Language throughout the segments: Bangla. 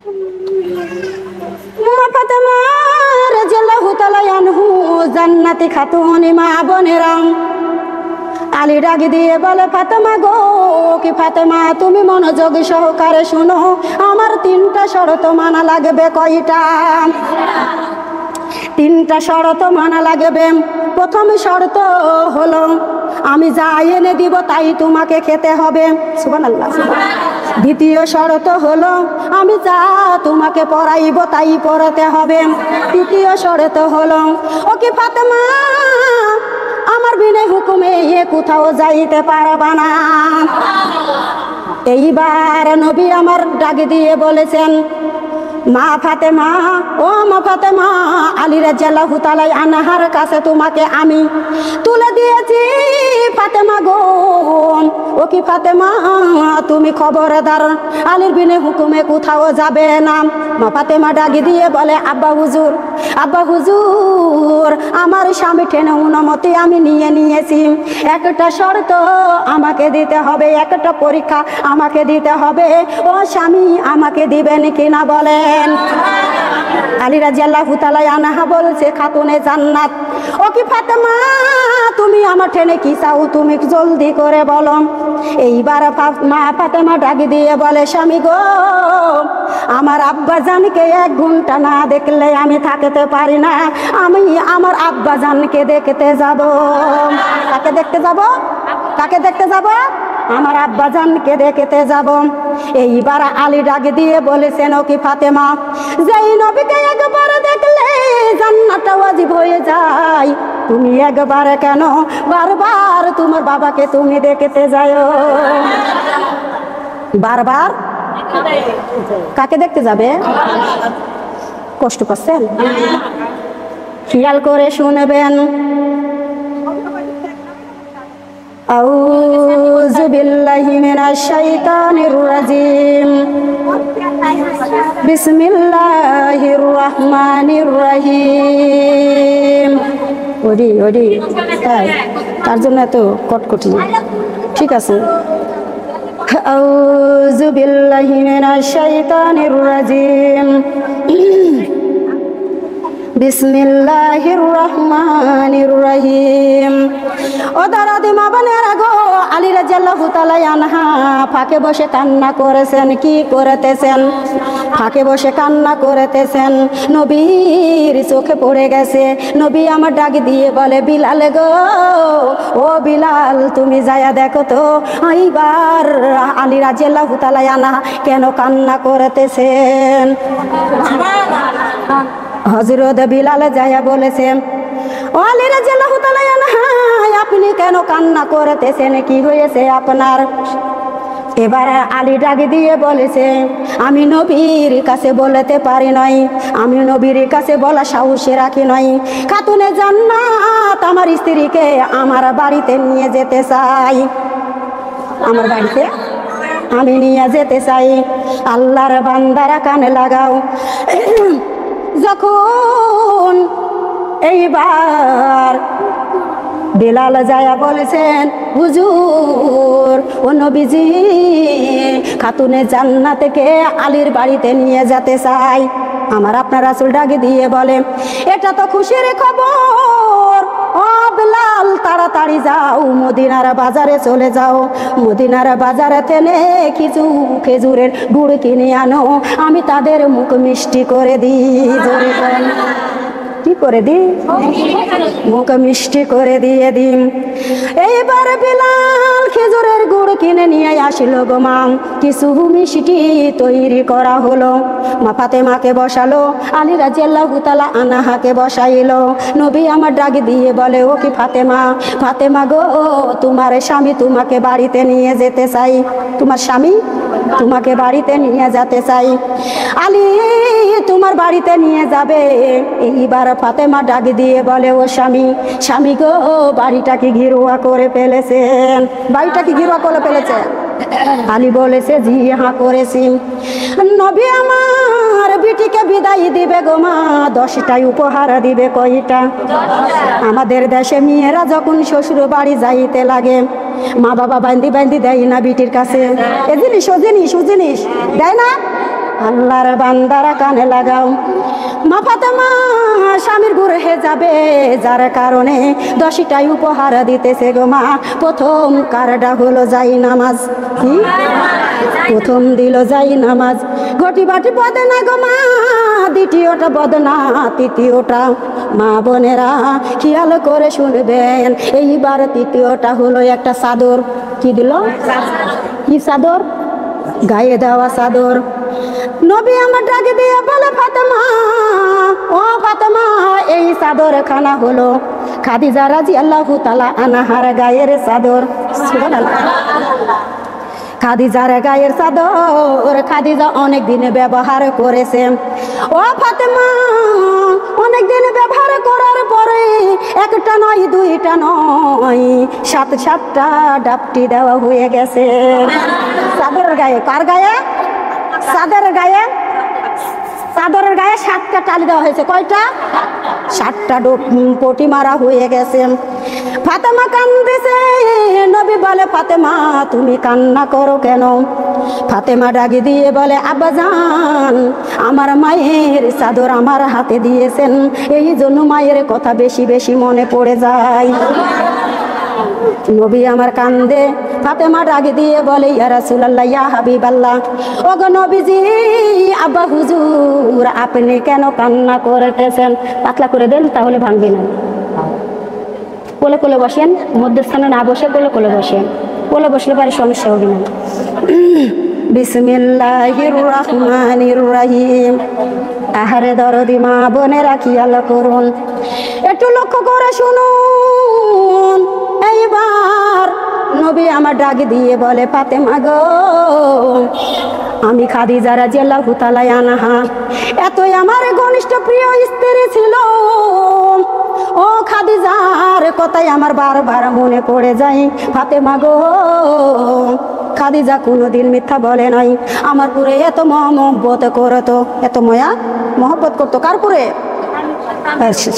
মা ফাতেমা রাদিয়াল্লাহু তাআলা আনহু জান্নাতি খাতুন মা বোনেরা, আলী ডাক দিয়ে বলে, ফাতেমা গো, কি ফাতেমা, তুমি মনোযোগ সহকারে শুনো, আমার 3টা শর্ত মানা লাগবে। কয়টা? 3টা শর্ত মানা লাগবে। প্রথম শর্ত হলো আমি যা এনে দিব তাই তোমাকে খেতে হবে। সুবহানাল্লাহ। দ্বিতীয় শর্ত হলো আমি যা তোমাকে পড়াইব তাই পড়াতে হবে। তৃতীয় শর্ত হলো ও কি ফাতেমা, আমার বিনা হুকুমে কোথাও যাইতে পারবা না। এইবার নবী আমার ডাক দিয়ে বলেছেন, মা ফাতেমা, ও মা ফাতেমা, আলী রাদিয়াল্লাহু তাআলা আনহার কাছে তোমাকে আমি তুলে দিয়েছি। ফাতেমা গো, ও কি ফাতেমা, তুমি খবরদার আলীর বিনে হুকুমে কোথাও যাবে না। মা ফাতেমা ডাক দিয়ে বলে, আব্বা হুজুর, আব্বা হুজুর, আমার স্বামী টেনে অনুমতি আমি নিয়েছি। একটা শর্ত আমাকে দিতে হবে, একটা পরীক্ষা আমাকে দিতে হবে। ও স্বামী আমাকে দিবেন কিনা বলেন? আলী রাদিয়াল্লাহু তাআলা আনহা বলছে, খাতুনে জান্নাত, ও কি ফাতেমা, তুমি আমার টেনে কি চাও, তুমি জলদি করে বলো। এইবার মা ফাতেমা ডাক দিয়ে বলে, স্বামী গো, আমার আব্বা জানকে 1 ঘন্টা না দেখলে আমি থাকতে পারি না। আমি আমার আব্বা জানকে দেখতে যাব। কাকে দেখতে যাব? কাকে দেখতে যাব? আমার আব্বা জানকে দেখতে যাব। এইবার আলী ডাক দিয়ে বলেছেন, ও কি ফাতেমা, যেই নবীকে একবার দেখলে জান্নাতটা ওয়াজিব হয়ে যায়, তুমি একবার কেন বারবার তোমার বাবাকে তুমি দেখতে যাও? বারবার কাকে দেখতে যাবে? কষ্ট পাচ্ছেন? খেয়াল করে শুনবেন। আউযু বিল্লাহি মিনাশ শাইতানির রাজিম। বিসমিল্লাহির রহমানির রহিম। ওডি তার জন্য এত কটকটি। ঠিক আছে। আউযু বিল্লাহি মিনাশ শাইতানির রাজিম। বিসমিল্লাহির রহমানির রহিম। ও দারাদি মা বোনেরা গো, আলী রাদিয়াল্লাহু তাআলা আনহা ফাঁকে বসে কান্না করেছেন। কি করতেছেন? ফাঁকে বসে কান্না করতেছেন। নবীর চোখে পড়ে গেছে। নবী আমার ডাক দিয়ে বলে, বিলাল গো, ও বিলাল, তুমি যায়া দেখো তো এইবার আলী রাদিয়াল্লাহু তাআলা আনহা কেন কান্না করতেছেন। হযরত বিলাল যায়া বলেছেন, ও আলী রাদিয়াল্লাহু তাআলা আনহা, আপনি কেন কান্না করতেছেন? কি হয়েছে আপনার? এবার আলী ডাক দিয়ে বলেছে, আমি নবীর কাছে বলতে পারি নাই, আমি নবীর কাছে বলা সাহসে রাখি নাই। খাতুনে জান্নাত আমার স্ত্রীকে আমার বাড়িতে নিয়ে যেতে চাই। আমার বাড়িতে আমি নিয়ে যেতে চাই। আল্লাহর বান্দারা কানে লাগাও। যখন এইবার বিলাল যায়া বলেছেন, হুজুর, ও নবীজি, খাতুনে জান্নাতকে আলীর বাড়িতে নিয়ে যেতে চাই। আমার আপনার রাসূল ডাক দিয়ে বলে, এটা তো খুশির খবর। ও বিলাল, তাড়াতাড়ি যাও, মদিনার বাজারে চলে যাও। মদিনার বাজারে থেকে কিছু খেজুরের গুড় কিনে আনো, আমি তাদের মুখ মিষ্টি করে দিই। জোরে বলেন, কি করে দিই? মুখ মিষ্টি করে দিয়ে দিন। এইবার বিলাল খেজুরের গুড় কিনে নিয়ে আসিল গো মা। কিছু মিষ্টি তৈরি করা হলো। মা ফাতেমাকে বসালো, আলী রাদিয়াল্লাহু তাআলা আনহাকে বসাইলো। নবী আমার ডাক দিয়ে বলে, ও কি ফাতেমা, ফাতেমা গো, তোমার স্বামী তোমাকে বাড়িতে নিয়ে যেতে চাই। তোমার স্বামী তোমাকে বাড়িতে নিয়ে যেতে চাই। আলী তোমার বাড়িতে নিয়ে যাবে। এইবার ফাতেমা ডাক দিয়ে বলে, ও স্বামী, স্বামী গো, বাড়িটা কি ঘিরুয়া করে ফেলেছেন? বাড়িটা কি ঘিরুয়া করে ফেলেছে? আলী বলেছে, জি হ্যাঁ করেছি। নবী আমার বিটিকে বিদায় দিবে গো মা, 10টাই উপহার দিবে। কয়টা? আমাদের দেশে মেয়েরা যখন শ্বশুর বাড়ি যাইতে লাগে, মা বাবা বান্দি বান্দি দেয় না বিটির কাছে। এ জিনিস ও জিনিস ও জিনিস দেয় না? আল্লাহর বান্দারা কানে লাগাও, মা ফাতেমা স্বামীর ঘুরে যাবে, যার কারণে 10টাই উপহার দিতেছে গো মা। প্রথম কারটা হলো যাই নামাজ, কি প্রথম দিল যাই নামাজ। ঘটি বাটি বদে না গো মা, দ্বিতীয়টা বদনা, তৃতীয়টা মা বোনেরা খেয়াল করে শুনবেন, এইবার তৃতীয়টা হলো একটা চাদর। কি দিল? কি চাদর? গায়ে দেওয়া চাদর। নবী আমার ডাকে দিয়ে বলে ফাতেমা, ও ফাতেমা, এই চাদর খানা হলো খাদিজা রাদিয়াল্লাহু তাআলা আনহার গায়ের চাদর। সুবহানাল্লাহ। খাদিজার গায়ের চাদর খাদিজা অনেক দিনে ব্যবহার করেছে। ও ফাতেমা, অনেক দিন ব্যবহার করার পরে একটা নয়, দুইটা নয়, 7-7টা ডাপটি দেওয়া হয়ে গেছে চাদরের গায়ে। কার গায়ে? চাদরের গায়ে। চাদরের গায়ে 7টা টালি দেওয়া হয়েছে। কয়টা? 7টা পটি মারা হয়ে গেছে। ফাতেমা কান্দিছে। নবী বলে, ফাতেমা তুমি কান্না করো কেন? ফাতেমা ডাকি দিয়ে বলে, আব্বাজান, আমার মায়ের চাদর আমার হাতে দিয়েছেন, এই জন্য মায়ের কথা বেশি বেশি মনে পড়ে যায়। নবী আমার কান্দে। ফাতেমা ডাকি দিয়ে বলে, ইয়া রাসূলুল্লাহ, ইয়া হাবিবাল্লাহ, ওগো নবীজি, আব্বা হুজুর আপনি কেন কান্না করতেছেন? পাতলা করে দেন, তাহলে ভাঙবে না। কোলে কোলে বসেন, মধ্যস্থানে না বসে কোলে কোলে বসেন। কোলে বসলে পারে সমস্যা হবে না। বিসমিল্লাহির রহমানির রহিম। আহারে দরদি মা বোনেরা খেয়াল করুন, একটু লক্ষ্য করে শুনুন। এইবার নবী আমার ডাক দিয়ে বলে, ফাতেমা গো, আমি খাদিজা রাদিয়াল্লাহু তাআলা আনহা এতই আমার ঘনিষ্ঠ প্রিয় স্ত্রী ছিল। ও খাদিজার কথাই আমার বারবার মনে পড়ে যায়। ফাতেমা গো, খাদিজা কোনোদিন মিথ্যা বলে নাই। আমার পুরে এত মহব্বত করতো, এত ময়া মহব্বত করতো। কার পুরে?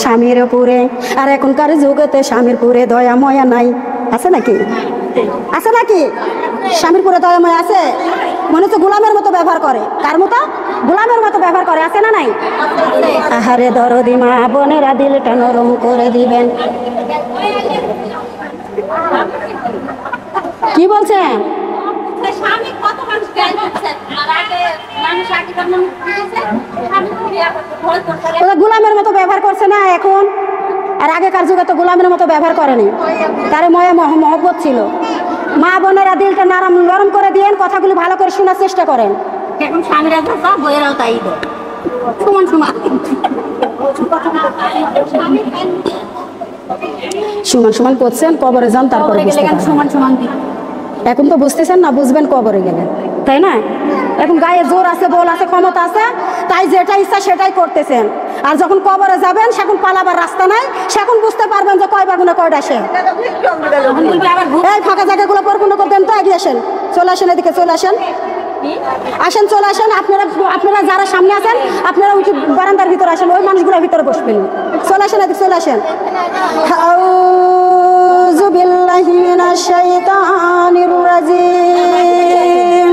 স্বামীর পুরে। আর এখনকার যুগেতে স্বামীর পুরে দয়া ময়া নাই। আছে নাকি? আছে নাকি? স্বামীর পুরে দয়া ময়া আছে? মনে হচ্ছে গোলামের মতো ব্যবহার করে। কার মতো? গোলামের মতো ব্যবহার করে। আছে না নাই? আহারে দরদি মা বোনেরা দিলটা নরম করে দিবেন। কি বলছেন? গোলামের মতো ব্যবহার করছে না এখন। আর আগেকার যুগে তো গোলামের মতো ব্যবহার করেনি, তার ময়া মহব্বত ছিল। মা বোনেরা দিলটা নরম করে দিয়েন, কথাগুলি ভালো করে শোনার চেষ্টা করেন। এখন স্বামীরা বইয়েরাও তাই সমান সমান সমান সমান করছেন। কবরে যান, তারপরে সমান সমান। এখন তো বুঝতেছেন না, বুঝবেন কবরে গেলে, তাই না? এখন গায়ে জোর আছে, বল আছে, ক্ষমতা আছে, তাই যেটা ইচ্ছা সেটাই করতেছেন। আর যখন কবরে যাবেন, সেখন পালাবার রাস্তা নাই, সেখন বুঝতে পারবেন যে কয় বাগুনে কয়টা সে। এই ফাঁকা জায়গাগুলো পরিপূর্ণ করতেন তো, এগিয়ে আসেন, চলে আসেন, এদিকে চলে আসেন, আসেন, চলে আসেন। আপনারা যারা সামনে আছেন, আপনারা উঠে বারান্দার ভিতরে আসেন, ওই মানুষগুলোর ভিতরে বসবেন। চলে আসেন, এদিকে চলে আসেন। আউযু বিল্লাহি মিনাশ শাইতানির রাজিম।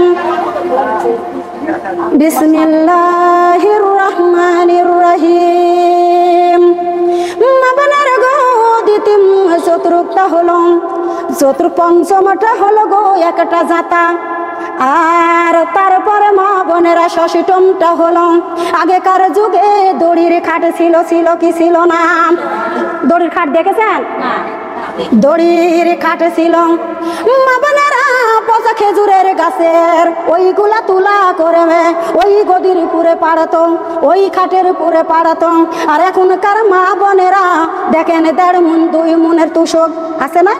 বিসমিল্লাহির রহমানির রহিম। মাবনার গো দ্বিতীয় চতুর্থটা হলো, পঞ্চমটা হলো গো একটা জাতা। আর তারপরে মা বোনেরা ষষ্ঠমটা হলো, আগেকার যুগে দড়ির খাট ছিল, ছিল কি ছিল না? দড়ির খাট দেখেছেন? দড়ির খাট ছিল। মা বোনেরা পচা খেজুরের গাছের ওইগুলা তুলা করে ওই গদির উপরে পাড়াতো, ওই খাটের উপরে পাড়াতো। আর এখনকার মা বোনেরা দেখেন 1.5 মণ 2 মণের তুষক আছে না?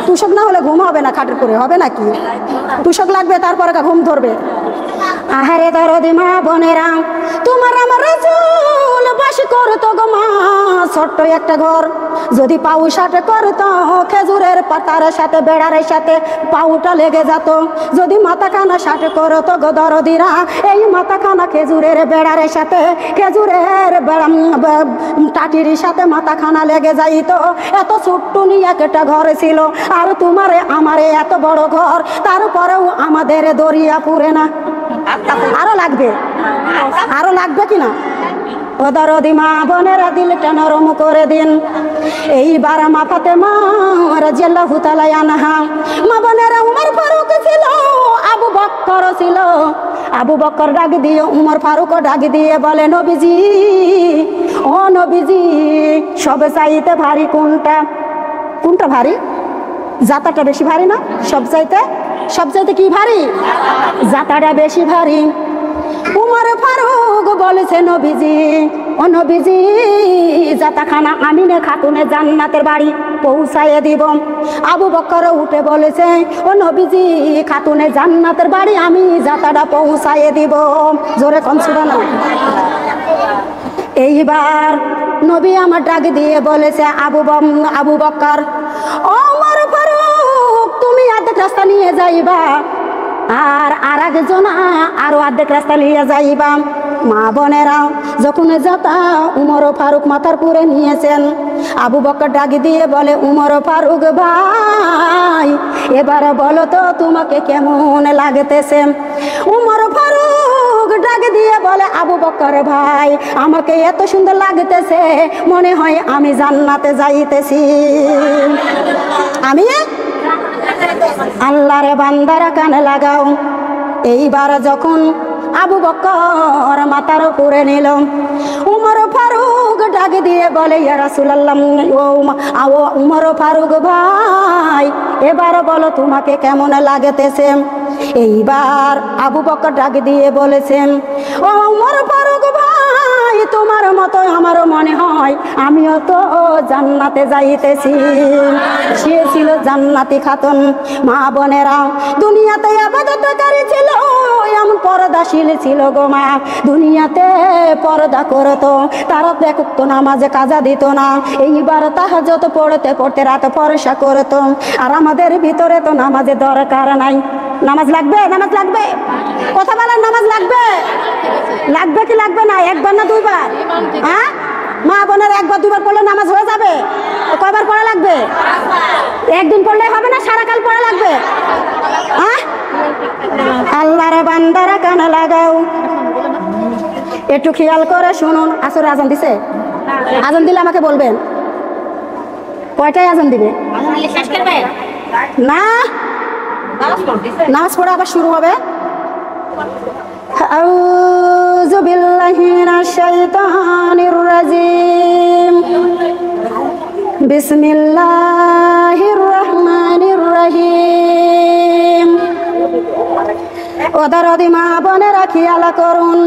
তুষক না হলে ঘুম হবে না, খাটের উপরে হবে নাকি? তুষক লাগবে, তারপরে ঘুম ধরবে। আহারে দরদি মা বোনেরা, তোমার আমার রাসূল বাস করতো গো মা ছোট্ট একটা ঘর। যদি পাউ সাথে করতো, খেজুরের পাতার সাথে বেড়ারের সাথে পাউটা লেগে যেত। যদি মাথাখানা সাথে করতো গো দরদিরা, এই মাথাখানা খেজুরের বেড়ারের সাথে, খেজুরের টাটির সাথে মাথাখানা লেগে যাইত। এত ছোট্ট নিয়ে একটা ঘর ছিল। আর তোমারে আমারে এত বড় ঘর, তারপরেও আমাদের দরিয়া পুরে না। আরো লাগবে? আরো লাগবে কিনা? ও দরদি মা বোনেরা দিলটা নরম করে দিন। এইবার মা ফাতেমা রাদিয়াল্লাহু তাআলা আনহা, মা বোনেরা উমর ফারুক ছিল, আবু বকর ছিল। আবু বকর ডাক দিয়ে উমর ফারুক ডাক দিয়ে বলে, নবীজি ও নবীজি, সব চাইতে ভারী কোনটা? কোনটা ভারী? জাতাটা বেশি ভারী না? সব চাইতে কি ভারী? জাতাটা বেশি ভারী। উমর ফারুক বলেছে, নবীজি ও নবীজি, জাতাখানা আমিনে খাতুনে জান্নাতের বাড়ি পৌঁছাইয়ে দিব। আবু বকর উঠে বলেছে, ও নবীজি, খাতুনে জান্নাতের বাড়ি আমি জাতাটা পৌঁছাইয়ে দিব। জোরে কোন সুবহানাল্লাহ। এইবার নবী আমার ডাক দিয়ে বলেছে, আবু বকর, ওমর ফারুক, তুমি অর্ধেক রাস্তা নিয়ে যাইবা, আর একজন আরো অর্ধেক রাস্তা নিয়ে যাইবা। মা বোনেরা যখন যাতা উমর ফারুক মাথার পুরে নিয়েছেন, আবু বকর ডাক দিয়ে বলে, উমর ফারুক ভাই, এবার বলো তো তোমাকে কেমন লাগতেছে? উমর ফারুক ডাক দিয়ে বলে, আবু বকর ভাই, আমাকে এত সুন্দর লাগতেছে, মনে হয় আমি জান্নাতে যাইতেছি। আমি আল্লাহর বান্দারা কানে লাগাও। এইবার যখন আবু বকর মাথার উপরে নিল, উমর ফারুক ডাক দিয়ে বলে, ইয়া রাসূলুল্লাহ, ও উমর ফারুক ভাই, এবার বলো তোমাকে কেমন লাগতেছে? এইবার আবু বকর ডাক দিয়ে বলেছেন, ও উমর ফারুক ভাই, তোমার মতো আমারও মনে হয় আমিও তো জান্নাতে যাইতেছি। সে ছিল জান্নাতি খাতুন। মা বোনেরা, দুনিয়াতে ইবাদতকারী ছিল, এমন পর্দাশীল ছিল গো মা। দুনিয়াতে পর্দা করতো, তারা দেখতো নামাজে কাজা দিত না। এইবার তাহাজ্জুদ পড়তে পড়তে রাত পরশা করতো। আর আমাদের ভিতরে তো নামাজের দরকার নাই। নামাজ লাগবে? নামাজ লাগবে? কথা বলেন, নামাজ লাগবে? লাগবে কি লাগবে না? একবার না দুইবার? হ্যাঁ, মা বোনের একবার দুইবার পড়লে নামাজ হয়ে যাবে? কয়বার পড়া লাগবে? একদিন পড়লে হবে না, সারাকাল পড়া লাগবে? হ্যাঁ, আল্লাহর বান্দারা কানে লাগাও, একটু খেয়াল করে শুনুন। আসর আজান দিছে? আজান দিলে আমাকে বলবেন কয়টায় আজান দিবে? না, নামাজ পড়া আবার শুরু হবে। আউযু বিল্লাহি মিনাশ শাইতানির রাজিম, বিসমিল্লাহির রহমানির রহিম। ও দরদি মা বোনেরা খেয়াল করুন।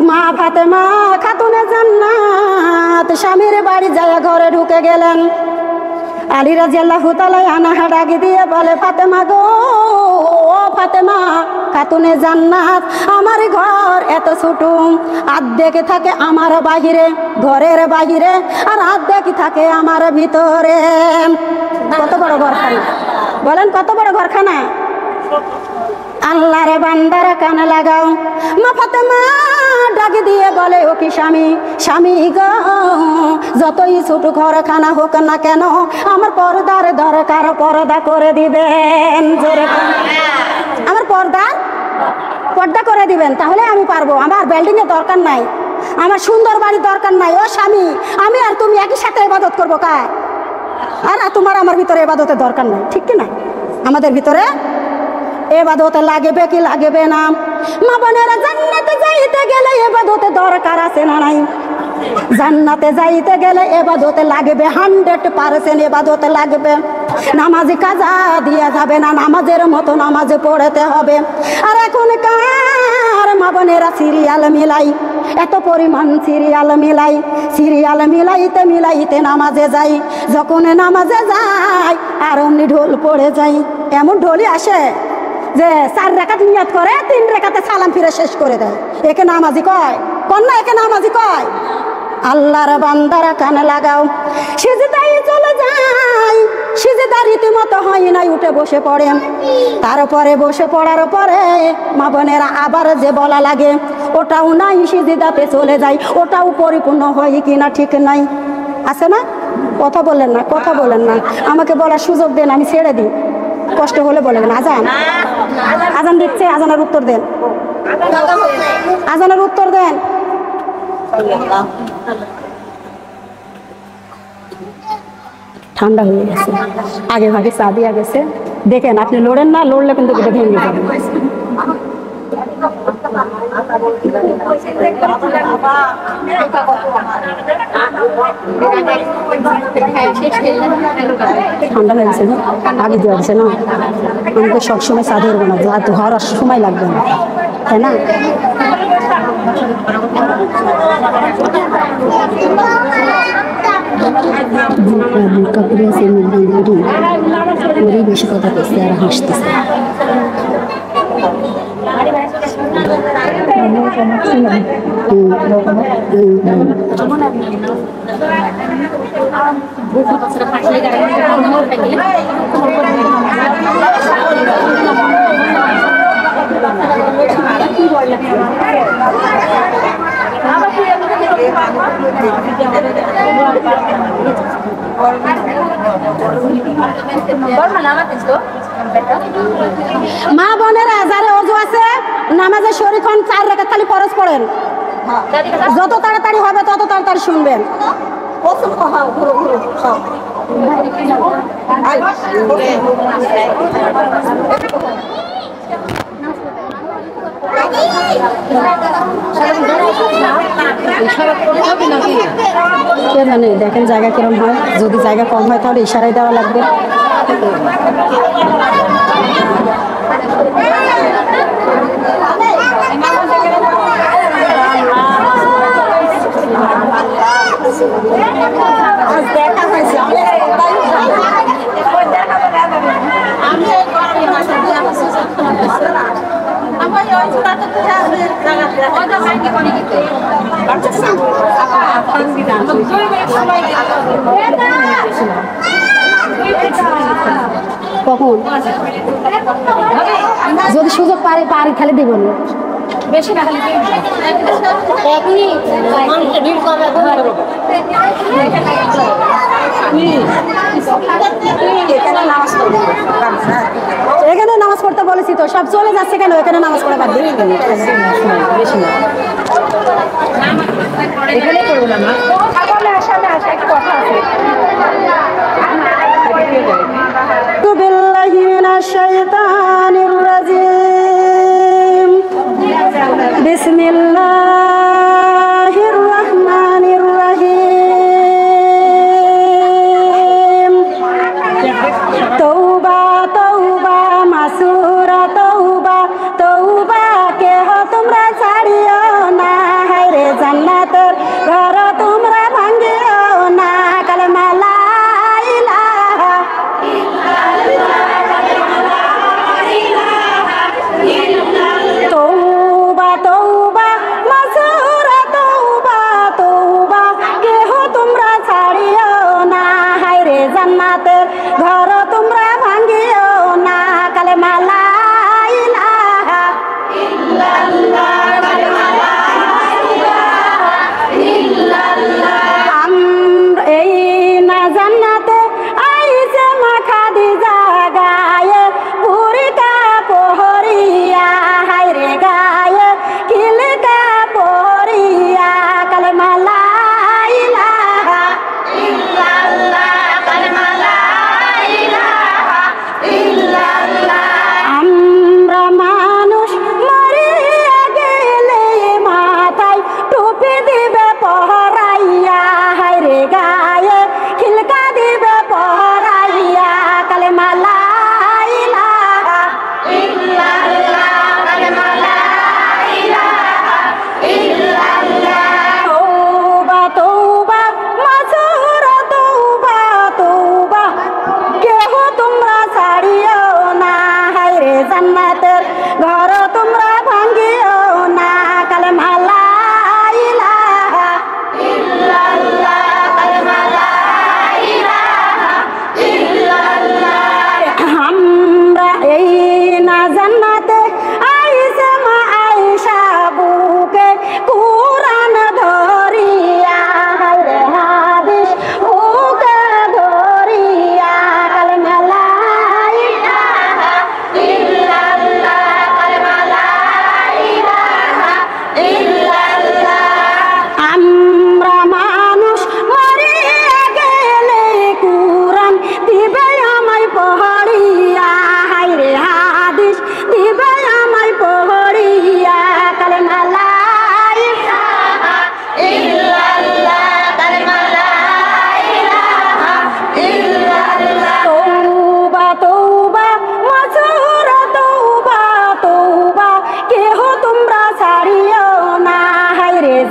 মা ফাতেমা খাতুনে জান্নাত স্বামীর বাড়ি যায় ঘরে ঢুকে গেলেন। আলী রাদিয়াল্লাহু তাআলা আনহা ডাক দিয়ে বলে, ফাতেমা গো, ও ফাতেমা, খাতুনে জান্নাত, আমার ঘর এত ছোট, অর্ধেক থাকে আমার বাহিরে, ঘরের বাহিরে, আর অর্ধেক থাকে আমার ভিতরে। কত বড় ঘরখানা বলেন, কত বড় ঘরখানা? আল্লাহর বান্দারা কানে লাগাও। মা ফাতেমা ডাক দিয়ে বলে, ও কি স্বামী, স্বামী গো, যতই ছোট ঘরখানা হোক না কেন, আমার পর্দার দরকার, পর্দা করে দিবেন। জোরে আমার পর্দা করে দিবেন, তাহলে আমি পারবো। আমার বিল্ডিং এর দরকার নাই, আমার সুন্দর বাড়ি দরকার নাই। ও স্বামী, আমি আর তুমি একই সাথে ইবাদত করবো কার? আর তোমার আমার ভিতরে ইবাদতের দরকার নাই, ঠিক কি না? আমাদের ভিতরে এবাদতে লাগবে কি লাগবে না? মা বোনেরা, জান্নাতে যাইতে গেলে এবাদতে দরকার আছে না নাই? জান্নাতে যাইতে গেলে এবাদতে লাগবে, 100% এবাদতে লাগবে। নামাজি কাজা দিয়া যাবে না, নামাজের মতো নামাজ পড়তে হবে। আর এখনকার মা বোনেরা সিরিয়াল মিলাই, এত পরিমাণ সিরিয়াল মিলাইতে নামাজে যাই। যখন নামাজে যাই আর অমনি ঢোল পড়ে যাই। এমন ঢোলই আসে যে 4 রাকাত নিয়াত করে, 3 রাকাতে সালাম ফিরে শেষ করে দেয়। একে নামাজি কয়? কন্যা, একে নামাজি কয়? আল্লাহর বান্দারা কানে লাগাও। সিজদায় চলে যায়, সিজদা রীতিমতো হয় নাই, উঠে বসে পড়ে। তারপরে বসে পড়ার পরে মা বোনেরা আবার যে বলা লাগে, ওটাও নাই, সিজদাতে চলে যায়, ওটাও পরিপূর্ণ হয় কিনা ঠিক নাই। আছে না? কথা বলেন না, কথা বলেন না, আমাকে বলার সুযোগ দেন, আমি ছেড়ে দিই। কষ্ট হলে বলেন। আজান আজান দিচ্ছে, আজানের উত্তর দেন, আজানের উত্তর দেন। ঠান্ডা হয়ে গেছে, আগে ভাগে চা দিয়া গেছে। দেখেন আপনি লড়েন না, লড়লে কিন্তু এটা ভেঙে যাবে। ঠান্ডা হয়ে গেছে না, আগে দেওয়া গেছে না। আমাকে সবসময় চা ধরবো না, আর ধরার সময় লাগবে না, তাই না? বেশি কথা বলছে আর হাসতেছে। মা বোনেরা যারা ওযু আছে নামাজে শরীক হন, 4 রাকাত খালি ফরজ পড়েন। যত তাড়াতাড়ি হবে তত তাড়াতাড়ি শুনবেন। কে জানে, দেখেন জায়গা কিরম হয়। যদি জায়গা কম হয় তাহলে ইশারায় দেওয়া লাগবে। কখন যদি সুযোগ পারে পারি খালি দিব না, বেশি না খালি এখানে নামাজ পড়তে বলেছি তো, সব চলে যাচ্ছে কেন? এখানে নামাজ পড়া বাদ দিয়ে বেশি না, এখানে করবো না। বিল্লাহি মিনাশ শাইতানির রাজিম। বিসমিল্লাহির রহমানির রহিম। তওবা তওবা মাসুরা তওবা তওবা কে হো তোমরা ছাড়িও না, হায়রে জান্নাতের ঘর তোমরা ভাঙিও না। কালেমা লা ইলাহা তওবা তওবা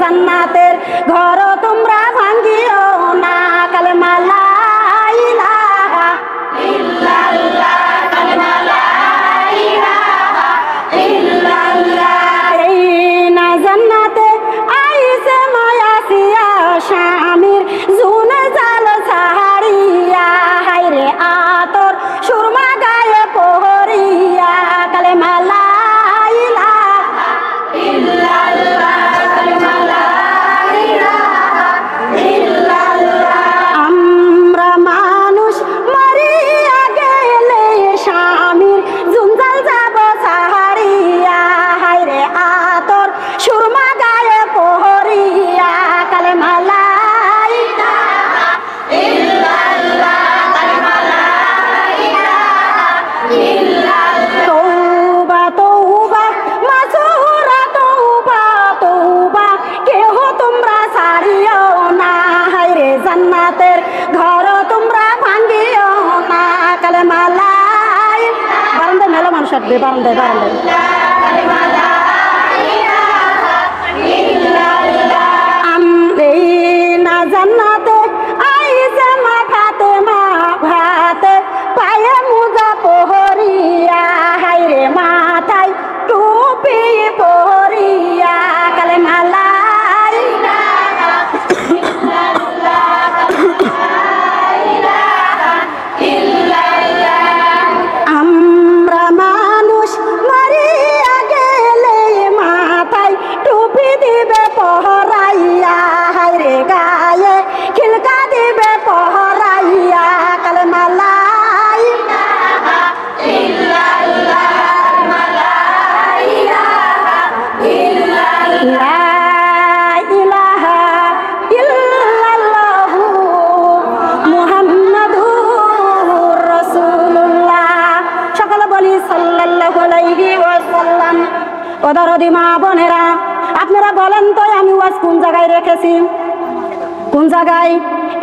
জান্নাতের ঘর তোমরা ভাঙ্গিও না। কালেমা লা ইলাহা ইল্লাল্লাহ, কালেমা লা ইলাহা ইল্লাল্লাহ। এই না জান্নাতে আইছে মায়াসিয়া স্বামীর জুনে জাল সাহারিয়া, হায়রে আতর সুরমা গায়ে পহরিয়া। কালেমা লা ইলাহা ইল্লাল্লাহ, কালেমা লা ইলাহা ইল্লাল্লাহ। আমরা মানুষ মরিয়া গেলে স্বামীর জুনজাল যাব সাহারিয়া, হায়রে আতর সুরমা গায়ে পহরিয়া। কালেমা লা ইলাহা ইল্লাল্লাহ, কালেমা লা ইলাহা ইল্লাল্লাহ। তওবা তওবা মাসুরা তওবা তওবা, কেহ তোমরা ছাড়িও না, হায়রে জান্নাতের ঘর তোমরা ভাঙ্গিও না। কালেমা লা ইলাহা, বারান্দায় মেলো মানুষ আসবে, বারান্দায় বারান্দায়। কালেমা লা ইলাহা ইল্লাল্লাহ। এই না জান্নাতে আইছে মা ফাতেমা ভাতে পায়ে মুজা পহরিয়া, হায়রে মাথায় টুপি পহরিয়া। কালেমা লা ইলাহা ইল্লাল্লাহ, ইলাহা ইল্লাল্লাহ। আমরা মানুষ মরিয়া গেলে মাথায় টুপি দিবে পহরাইয়া, হায়রে গায়ে খিলকা দিবে পহরাইয়া। কালেমা লা ইলাহা ইল্লাল্লাহ, কালেমা লা ইলাহা ইল্লাল্লাহ। লা ইলাহা ইল্লাল্লাহু মুহাম্মাদুর রাসূলুল্লাহ। সকলে বলি সাল্লাল্লাহু আলাইহি ওয়াসাল্লাম। ও দরদি মা বোনেরা, আপনারা বলেন তো আমি ওয়াজ কোন জায়গায় রেখেছি? কোন জায়গায়?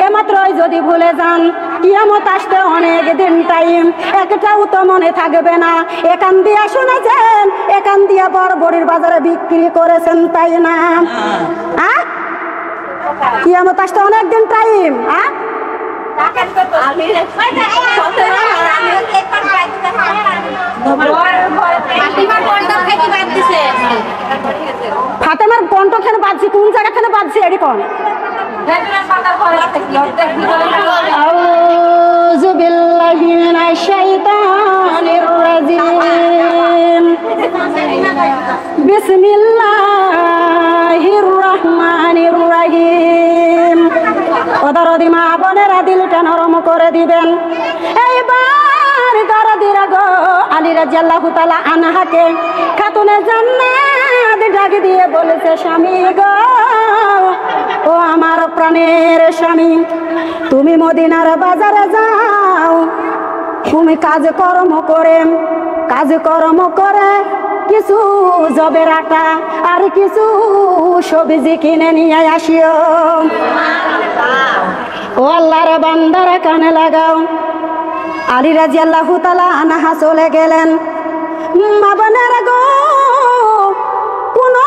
এমাত্রই যদি ভুলে যান, কিয়ামত আসতে অনেক দিন টাইম, একটাও তো মনে থাকবে না। এখান দিয়া শুনেছেন, এখান দিয়া বড়বড়ির বাজারে বিক্রি করেছেন, তাই না? কিয়ামত আসতে অনেক দিন টাইম। ফাতেমার কণ্ঠ খেলে বাজছি, কোন জায়গা খেলে বাজছি এটি কোন? আউযু বিল্লাহি মিনাশ শাইতানির রাজিম। বিসমিল্লাহির রহমানির রহিম। ও দরদি মা বোনেরা, দিলটা নরম করে দিবেন। এইবার দরদিরা গো, আলী রাদিয়াল্লাহু তাআলা আনহাকে খাতুনে জান্নাত ডাক দিয়ে বলেছে, স্বামী গো, ও আমার প্রাণের স্বামী, তুমি মদিনার বাজারে যাও, তুমি কাজকর্ম করে কিছু জবের আটা আর কিছু সবজি কিনে নিয়ে আসিও। ও আল্লাহর বান্দারা কানে লাগাও। আলী রাদিয়াল্লাহু তাআলা আনহা চলে গেলেন। মা বোনেরা গো, কোনো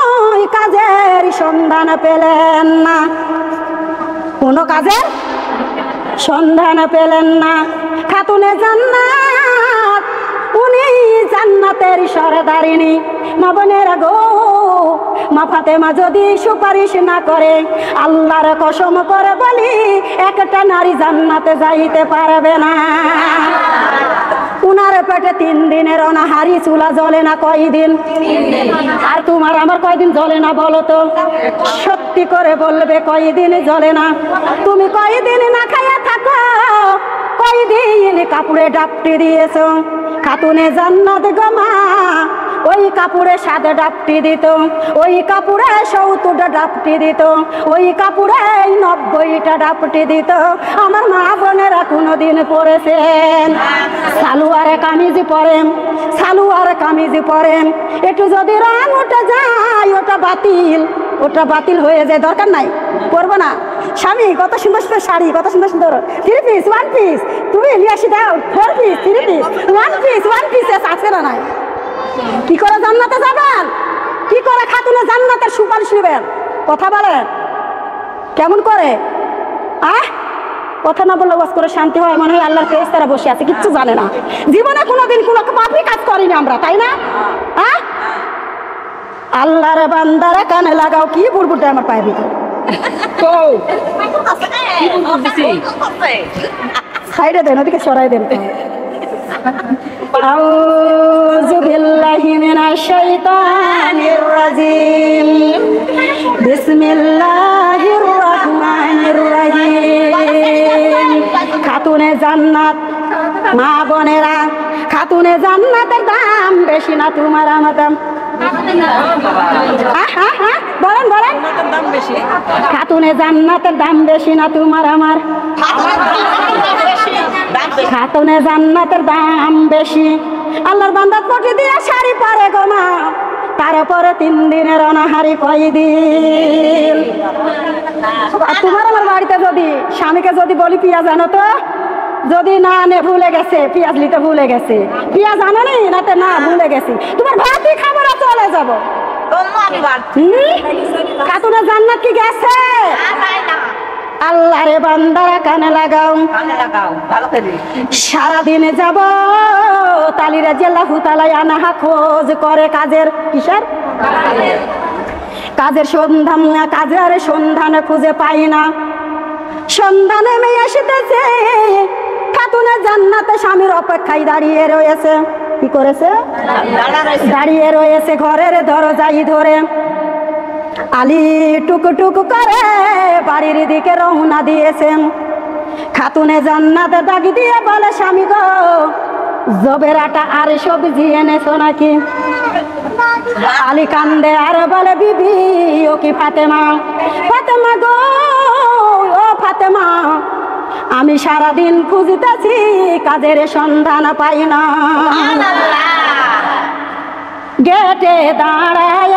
কাজের সন্ধান পেলেন না, কোনো কাজের সন্ধান পেলেন না। খাতুনে জান্নাত, উনি জান্নাতের সরদারিনী। মা বোনেরা গো, মা ফাতেমা যদি সুপারিশ না করে, আল্লাহর কসম করে বলি, একটা নারী জান্নাতে যাইতে পারবে না। উনার পেটে 3 দিনের অনাহারি চুলা জ্বলে না কয়দিন? আর তোমার আমার কয়দিন জ্বলে না বলো তো? সত্যি করে বলবে কয়দিন জ্বলে না? তুমি কয়দিন না খাইয়া থাকো, কয়দিন কাপড়ে ডাপটি দিয়েছো। খাতুনে জান্নাত গো মা, ওই কাপড়ে 7 ডাপটি দিত, ওই কাপড়ে 70টা ডাপটি দিত, ওই কাপড়ে 90টা ডাপটি দিত। আমার মা বোনেরা কোনোদিন পরেছেন? সালোয়ারে কামিজ পরেন, একটু যদি রং উঠে যায় ওটা বাতিল হয়ে যায়, দরকার নাই, পরবো না। স্বামী কত সুন্দর সুন্দর শাড়ি, কত সুন্দর সুন্দর 3 পিস 1 পিস, তুমি নিয়ে আসি দাও 4 পিস 3 পিস 1 পিস আছে না নাই? কি করে জান্নাতে যাবেন? কি করে খাতুনে জান্নাতের সুপারিশ নেবেন? কথা বলেন কেমন করে? কথা না বললে ওয়াজ করে শান্তি হয়? মনে হয় আল্লাহর ফেরেশতারা বসে আছে, কিচ্ছু জানে না। জীবনে কোনোদিন কোনো পাপী কাজ করিনি আমরা, তাই না? আল্লাহর বান্দারা কানে লাগাও, কি বুড়বুড় আমার পায়ের ভিতরে সাইডে দেন, ওদিকে সরাই দেন। আউযু বিল্লাহি মিনাশ শাইতানির রাজিম। বিসমিল্লাহির রহমানির রহিম। খাতুনে জান্নাত, মা বোনেরা, খাতুনে জান্নাতের দাম বেশি না তোমার আমার দাম? বলেন বলেন, খাতুনে জান্নাতের দাম বেশি না তোমার আমার? খাতুনে জান্নাতের দাম বেশি। আল্লাহর বান্দা কোটি দিয়ে শাড়ি পরে গো মা, তারপরে 3 দিনের অনাহারি কয়দিন। তোমার আমার বাড়িতে যদি স্বামীকে যদি বলি পেঁয়াজ আনো, তো যদি না আনে ভুলে গেছে, পেঁয়াজ নিতে ভুলে গেছে, পেঁয়াজ আনো নি নাতে না ভুলে গেছি, তোমার ভাতই খাবো না, চলে যাবো। খাতুনে জান্নাত কি গেছে? আল্লাহরে বান্দারা কানে লাগাও, সারাদিনে যাব তালিরা জেলাহু তালাই আনাহা খোঁজ করে কাজের, কিসের কাজের সন্ধান, কাজের সন্ধানে খুঁজে পাই না। সন্ধানে মেয়ে আসতেছে, খাতুনে জান্নাতে স্বামীর অপেক্ষায় দাঁড়িয়ে রয়েছে। কি করেছে? দাঁড়িয়ে রয়েছে ঘরের দরজাই ধরে। আলী টুক করে বাড়ির দিকে রওনা দিয়েছেন। খাতুনে জান্নাতে ডাক দিয়ে বলে, স্বামী গো, জবের আটা আর সবজি এনেছো নাকি? আলী কান্দে আর বলে, বিবি ও কি ফাতেমা? ফাতেমা গো, ও ফাতেমা, আমি সারাদিন খুঁজতেছি, কাজের সন্ধান পাই না। গেটে দাঁড়ায়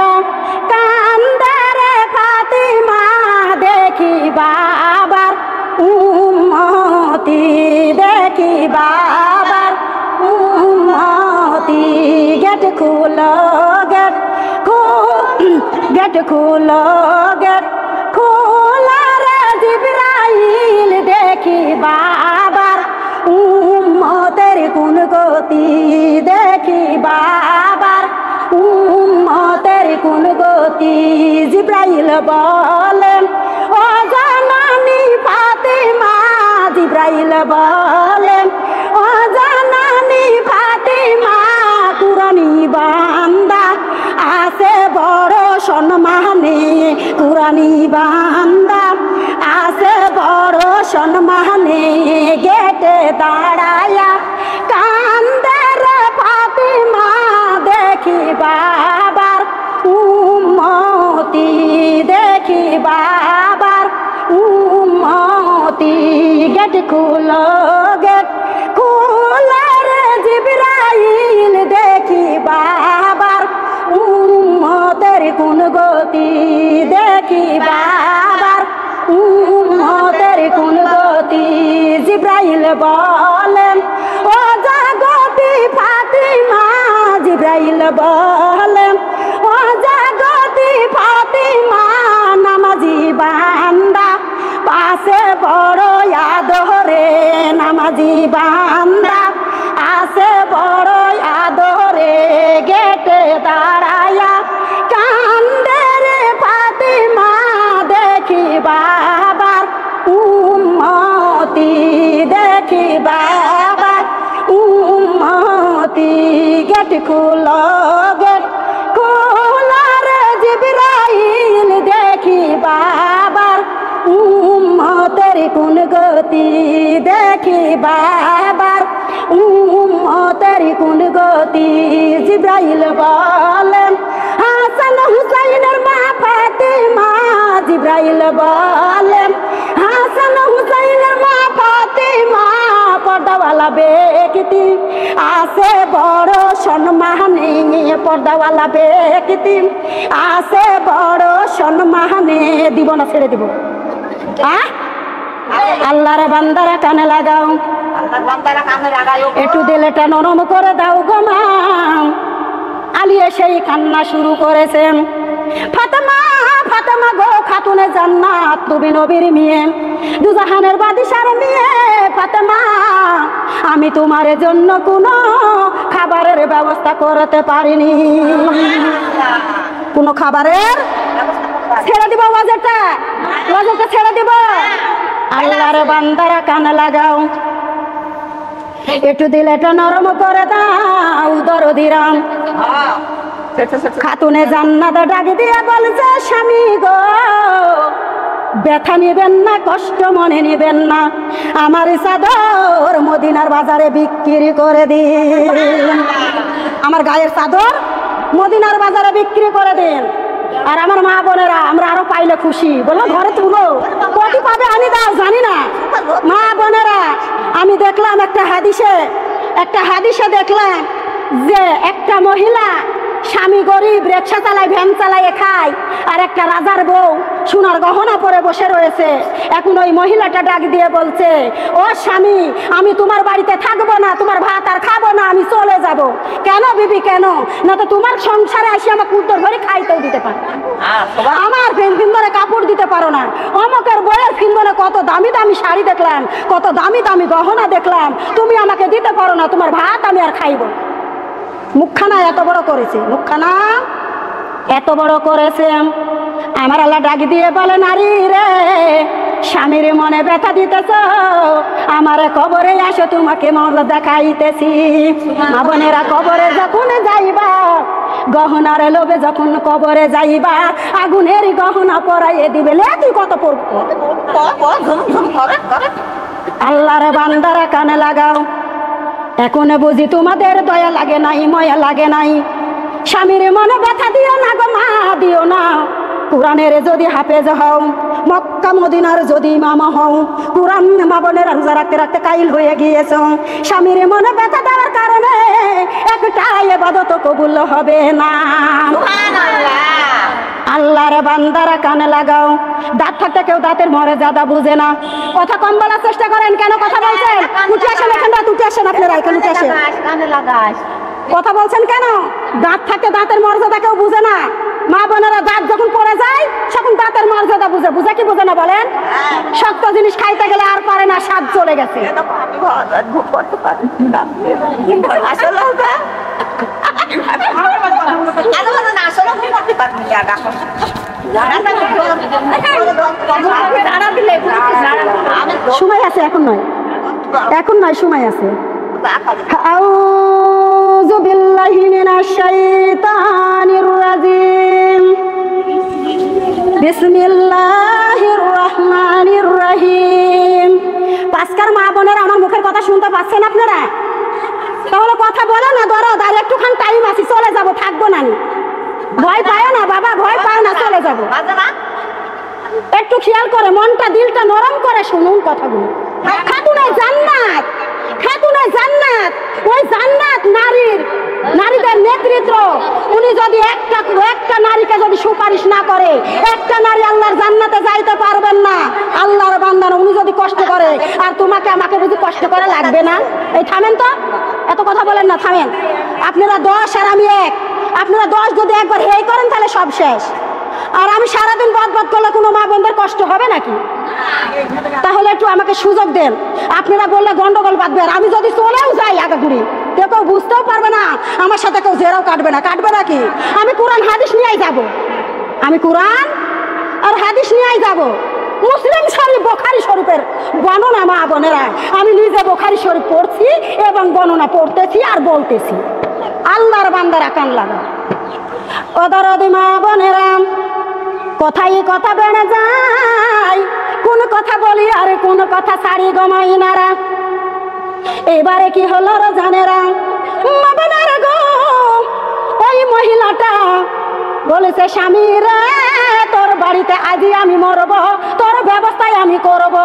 কান্দে রে ফাতিমা, দেখি বাবার উম্মতি, দেখি বাবার উম্মতি। গেট খুলো, গেট খুলো, গেট খোলা রে জিবরাইল, দেখি বাবার উম্মতের কোন গতি, দেখি বাবার উম্মতের কোন গতি। জিবরাইল বলেন, ও জানানি ফাতিমা, জিবরাইল বলেন, ও জানানি ফাতিমা, কুরানি বান্দা আছে বড় সম্মানে, কুরানি বান্দা আছে বড় সম্মানে। গেটে দাঁড়ায়া কান্দে রে ফাতিমা, দেখি বাবার উম্মতি, দেখি বাবার উম্মতি। গেট খুলো, গেট খুলো রে জিবরাইল, দেখি বাবার উম্মতের কোন গতি, দেখি বাবার উম্মতের কোন গতি। জিবরাইল বলেন, ও জাগতি ফাতিমা, জিবরাইল বলেন, ও জাগতি ফাতিমা, নামাজি বান্দা পাশে বড় আদরে, নামাজি বান্দা আছে বড় আদরে। গেটে দাঁড়ায়া কান্দে রে ফাতিমা, দেখি বাবার উম্মতি, দেখি বাবার উম্মতি। গেট খুলো, গেট খোলা রে জিবরাইল, দেখি বাবার উম্মতের কোন গতি, দেখি বাবার উম্মতের কোন গতি। জিবরাইল বলেন, হাসান হুসাইনের মা ফাতিমা, জিবরাইল বলেন, হাসান হুসাইনের মা ফাতিমা, পর্দাওয়ালা ব্যক্তি আছে বড় সম্মানে, পর্দাওয়ালা ব্যক্তি আছে বড় সম্মানে। দিব না, ছেড়ে দিব? আল্লাহর বান্দারা কানে লাগাও, একটু দিলেটা নরম করে দাও গো মা। আলী সেই কান্না শুরু করেছেন, ফাতেমা, ফাতেমা গো খাতুনে জান্নাত নবী নবীর মেয়ে দুজাহানের বাদশার মেয়ে ফাতেমা, আমি তোমার জন্য কোনো খাবারের ব্যবস্থা করতে পারিনি। কোনো খাবারের ছেড়ে দিব, ওয়াজটা ছেড়ে দিব। আল্লাহর বান্দারা কানে লাগাও, একটু দিলেটা নরম করে দাও দরদিরাম। খাতুনে জান্নাত ডাক দিয়ে বলছে, স্বামী গো ব্যথা নিবেন না, কষ্ট মনে নিবেন না, আমার চাদর মদিনার বাজারে বিক্রি করে দিন। আমার গায়ের চাদর মদিনার বাজারে বিক্রি করে দিন। আর আমার মা বোনেরা, আমরা আরো পাইলে খুশি, বললো ঘরে তুলো, কত পাবে আমি দাও জানি না। মা বোনেরা, আমি দেখলাম একটা হাদিসে দেখলাম যে একটা মহিলা স্বামী গরিব, রিকশা চালায়, ভ্যান চালায় খায়, আর একটা রাজার বউ সোনার গহনা পরে বসে রয়েছে। এখন ওই মহিলাটা ডাক দিয়ে বলছে, ও স্বামী, আমি তোমার বাড়িতে থাকবো না, তোমার ভাত আর খাবো না, আমি চলে যাব। কেন বিবি, কেন? না তো তোমার সংসারে আসি আমার কুদ্দর ঘরে খাইতেও দিতে পারো, আমার ফিন্দরে কাপড় দিতে পারো না, অমকের বইয়ের ফিন্দরে কত দামি দামি শাড়ি দেখলাম, কত দামি দামি গহনা দেখলাম, তুমি আমাকে দিতে পারো না, তোমার ভাত আমি আর খাইব। মুখখানা এত বড় করেছে, মুখখানা এত বড় করেছে। আমার আল্লাহ ডাক দিয়ে বলে, নারী রে, স্বামীর মনে ব্যথা দিতেছ, আমার কবরে আসো, তোমাকে মজা দেখাইতেছি। মা বোনেরা, কবরে যখন যাইবা, গহনার লোভে যখন কবরে যাইবা, আগুনের গহনা পরাইয়ে দিবে, তুই কত পড়ব। আল্লাহর বান্দারা কানে লাগাও, এখন বুঝি তোমাদের দয়া লাগে নাই, ময়া লাগে নাই। স্বামীর মনে ব্যথা দিও না গো মা, দিও না। কোরআনের যদি হাফেজ হও, মক্কা মদিনার যদি মামা হও, কোরআন মা বোনের রোজা রাখতে রাখতে কাইল হয়ে গিয়েছ। স্বামীর মনে ব্যথা দেওয়ার কারণে একটা ইবাদত কবুল হবে না। আল্লাহর বান্দারা কানে লাগাও, দাঁত থাকতে কেউ দাঁতের মর্যাদা বুঝে না। কথা কম বলার চেষ্টা করেন, কেন কথা বলছেন? উঠে আসেন, এখানটা উঠে আসেন, আপনারা এখানে উঠে আসেন। কথা বলছেন কেন? দাঁত থাকতে দাঁতের মর্যাদা কেউ বুঝে না। মা বোনেরা, দাঁত যখন পড়ে যায় তখন দাঁতের মর্যাদা বুঝে, বুঝে কি বুঝে না বলেন? শক্ত জিনিস খাইতে গেলে আর পারে না, স্বাদ চলে গেছে। সময় আছে, এখন নয়, এখন নয়, সময় আছে। আউযু বিল্লাহি মিনাশ শাইতানির রাজিম। বিসমিল্লাহির রহমানির রহিম। পাঁচকার মা বোনেরা, আমার মুখের কথা শুনতে পাচ্ছেন আপনারা? তাহলে কথা বলো না, দরদ আর একটুখান টাইম আছে, চলে যাব, থাকবো না। ভয় পায় না বাবা, ভয় পায় না, চলে যাব। একটু খেয়াল করে, মনটা দিলটা নরম করে শুনুন কথাগুলো। খাতুনে জান্নাত, খাতুনে জান্নাত, ওই জান্নাত নারীদের নেতৃত্ব। উনি যদি একটা নারীকে যদি সুপারিশ না করে, একটা নারী আল্লাহর জান্নাতে যাইতে পারবেন না। আল্লাহর বান্দা উনি যদি কষ্ট করে, আর তোমাকে আমাকে যদি কষ্ট করে লাগবে না? এই থামেন তো, এত কথা বলেন না, থামেন। আপনারা 10 আর আমি 1, আপনারা 10 যদি একবার হেই করেন তাহলে সব শেষ। আর আমি সারাদিন বদবদ করলে কোনো মা বোনদের কষ্ট হবে নাকি? তাহলে একটু আমাকে সুযোগ দেন। আপনারা বললে গন্ডগোল বাঁধবে, আর আমি যদি চলেও যাই আগাগুড়ি, কেউ বুঝতেও পারবে না, আমার সাথে কেউ জেরাও কাটবে না। কাটবে নাকি? আমি কোরআন হাদিস নিয়েই যাব, আমি কোরআন আর হাদিস নিয়েই যাব। মুসলিম শরীফ, বুখারী শরীফের বর্ণনা মা বোনেরা, আমি নিজে বুখারী শরীফ পড়ছি এবং বর্ণনা পড়তেছি আর বলতেছি। আল্লাহর বান্দারা কান লাগা, ও দরদি মা বোনেরা, কথাই কথা বেড়ে যায়, কোন কথা বলি আর কোন কথা ছাড়ি গমাই নারা। এবারে কি হলো রে জানেরা, মা বোনেরা গো, ওই মহিলাটা বলেছে, স্বামী রে, তোর বাড়িতে আজি আমি মরব, তোর ব্যবস্থায় আমি করব।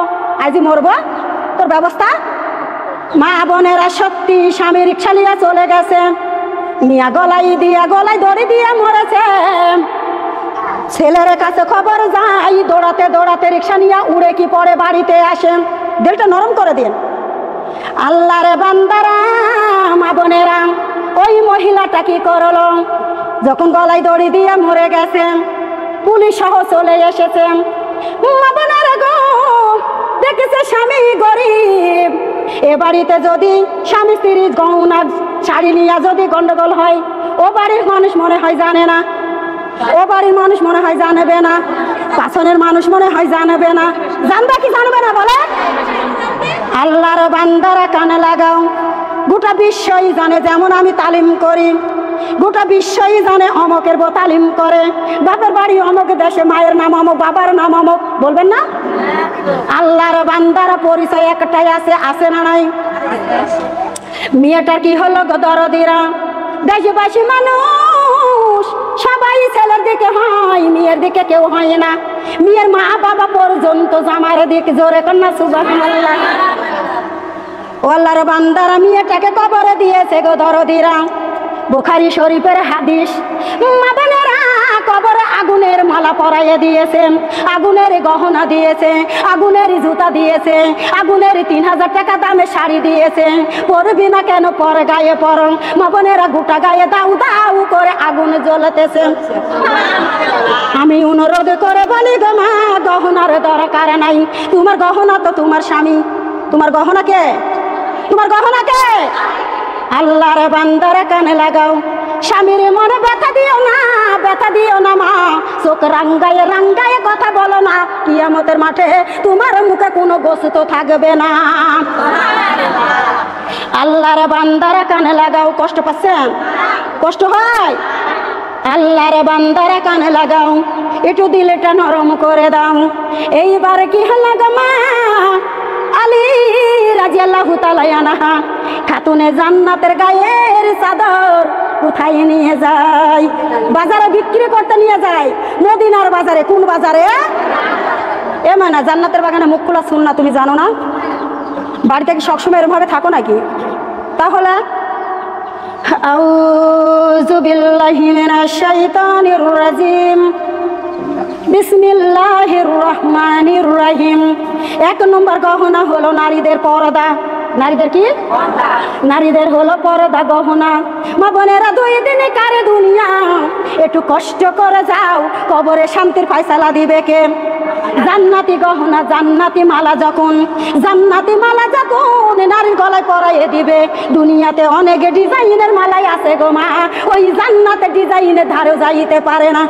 আজি মরব, তোর ব্যবস্থা। মা বোনেরা, সত্যি স্বামী রিক্সা নিয়ে চলে গেছে, মিয়া গলায় দড়ি দিয়ে মরেছে। ছেলের কাছে খবর যাই, দৌড়াতে দৌড়াতে রিক্সা নিয়ে উড়ে কি পরে বাড়িতে আসেন। দিলটা নরম করে দিন। আল্লাহর বান্দারা, মা বোনেরা, ওই মহিলাটা কি করলো, যখন গলায় দড়ি দিয়ে মরে গেছেন, পুলিশ সহ চলে এসেছে। মা বোনেরা গো, দেখেছে স্বামী গরিব, এ বাড়িতে যদি স্বামী স্ত্রী গহনা শাড়ি নিয়ে যদি গন্ডগোল হয়, ও বাড়ির মানুষ মনে হয় জানে না, ও বাড়ির মানুষ মনে হয় জানবে না, পাছনের মানুষ মনে হয় জানবে না। জানবে কি জানবে না বলে? আল্লাহর বান্দারা কানে লাগাও, গোটা বিশ্বই জানে যেমন আমি তালিম করি, গোটা বিশ্বই জানে অমকের বউ তালিম করে, বাপের বাড়ি অমক দেশে, মায়ের নাম অমক, বাবার নাম অমক, বলবেন না? আল্লাহর বান্দারা পরিচয় একটাই আছে, আছে না নাই? মেয়েটার কি হলো গো দরদিরা, দেশবাসী মানুষ সবাই ছেলের দিকে হয়, মেয়ের দিকে কেউ হয় না। মেয়ের মা বাবা পর্যন্ত জামার দিকে জোরে কন্যা সুবহানাল্লাহ। আল্লাহর বান্দারা মেয়েটাকে কবরে দিয়েছে গো দরদিরা। বুখারী শরীফের হাদিস, মা বোনেরা কবরে আগুনের মালা পরাইয়ে দিয়েছে, আগুনের গহনা দিয়েছে, আগুনের জুতা দিয়েছে, আগুনের 3000 টাকা দামে শাড়ি দিয়েছে। পরবি না কেন, পর গায়ে পর। মা বোনেরা গোটা গায়ে দাউ দাউ করে আগুন জ্বলতেছে। আমি অনুরোধ করে বলি গো মা, গহনার দরকার নাই, তোমার গহনা তো তোমার স্বামী। তোমার গহনা কে? তোমার গহনা কে? আল্লাহর বান্দারা কানে লাগাও, স্বামীর মনে ব্যথা দিও না, ব্যথা দিও না মা, চোখ রাঙ্গায়ে রাঙ্গায়ে কথা বলো না, কিয়ামতের মাঠে তোমার মুখে কোনো গোশত থাকবে না। আল্লাহর বান্দারা কানে লাগাও। কষ্ট পাচ্ছেন? কষ্ট হয়? আল্লাহর বান্দারা কানে লাগাও, একটু দিলটা নরম করে দাও। এইবার কি হলো গো মা, আলী রাদিয়াল্লাহু তাআলা আনহা খাতুনে জান্নাতের গায়ের চাদর কোথায় নিয়ে যায়? বাজারে বিক্রি করতে নিয়ে যায়, মদিনার বাজারে। কোন বাজারে? এ মানে জান্নাতের বাগানে মুখ খোলা সুন্নাহ, তুমি জানো না? বাড়িতে কি সবসময় এরভাবে থাকো নাকি? তাহলে আউযু বিল্লাহি মিনাশ শাইতানির রাজিম, বিসমিল্লাহির রহমানির রহিম। 1 নম্বর গহনা হলো নারীদের পর্দা। নারীদের কি? নারীদের হলো পর্দা গহনা। মা বোনেরা 2 দিনে কারে দুনিয়া, একটু কষ্ট করে যাও, কবরে শান্তির ফয়সালা দিবে কে? জান্নাতি গহনা, জান্নাতি মালা যখন, জান্নাতি মালা যখন নারীর গলায় পরাইয়ে দিবে। দুনিয়াতে অনেক ডিজাইনের মালাই আছে গো মা, ওই জান্নাতে ডিজাইনের ধারেও যাইতে পারে না।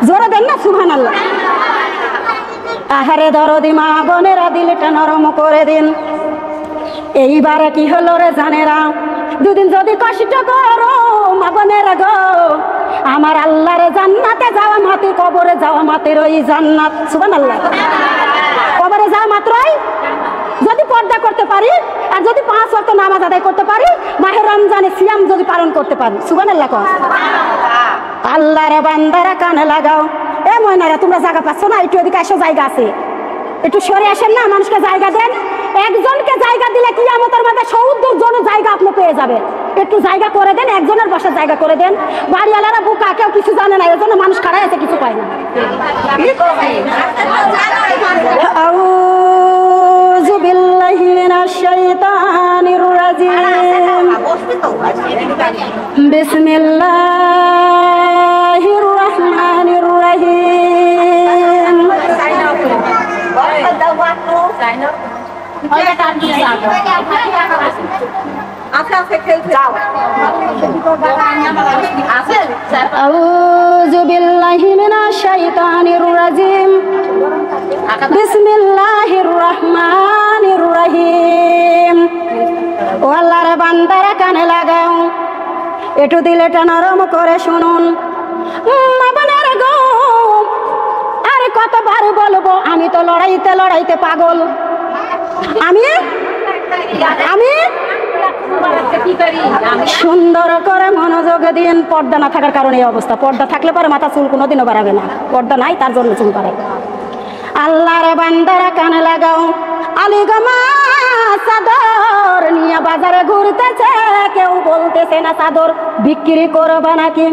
জোরে দেন না সুবহানাল্লাহ। আহারে দরদি মা বোনেরা, দিলটা নরম করে দিন। এইবারে কি হলো রে জানেরা, 2 দিন যদি কষ্ট করো মা বোনেরা গো, আমার আল্লাহর জান্নাতে যাওয়া মাত্র, কবরে যাওয়া মাত্র ওই জান্নাত। সুবহানাল্লাহ। কবরে যাওয়া মাত্রই যদি পর্দা করতে পারি, আর যদি 5 ওয়াক্ত নামাজ আদায় করতে পারি, মাহে রমজানে সিয়াম যদি পালন করতে পারি, সুবহানাল্লাহ। আল্লাহর বান্দারা কানে লাগাও। এ ময়নারা, তোমরা জায়গা পাচ্ছ না? একটু এদিকে আসো, জায়গা আছে, একটু সরে আসেন না, মানুষকে জায়গা দেন। একজনকে জায়গা দিলে কিয়ামতের মাঠে 70 জন জায়গা আপনি পেয়ে যাবেন। একটু জায়গা করে দেন, একজনের বসার জায়গা করে দেন। বাড়িওয়ালারা বোকা, কেউ কিছু জানে না, এজন্য মানুষ খাড়াই আছে, কিছু পায় না। আউযু বিল্লাহি মিনাশ শাইতানির রাজিম, বিসমিল্লাহির রহমানির রহিম। আউযু বিল্লাহি মিনাশ শাইতানির রাজিম, বিসমিল্লাহির রহমানির রহিম। ও আল্লাহর বান্দারা কানে লাগাও, একটু দিলটা নরম করে শুনুন। মা বোনেরা গো, আর কতবার বলবো, আমি তো লড়াইতে লড়াইতে পাগল। আমি সুন্দর করে মনোযোগ দিন। পর্দা না থাকার কারণে এই অবস্থা। পর্দা থাকলে পরে মাথা চুল কোনোদিনও বাড়াবে না, পর্দা নাই তার জন্য চুল বাড়ে। আল্লাহর বান্দারা কানে লাগাও, আলী গো মা চাদর নিয়ে বাজারে ঘুরতেছে, কেউ বলতেছে না চাদর বিক্রি করবা নাকি,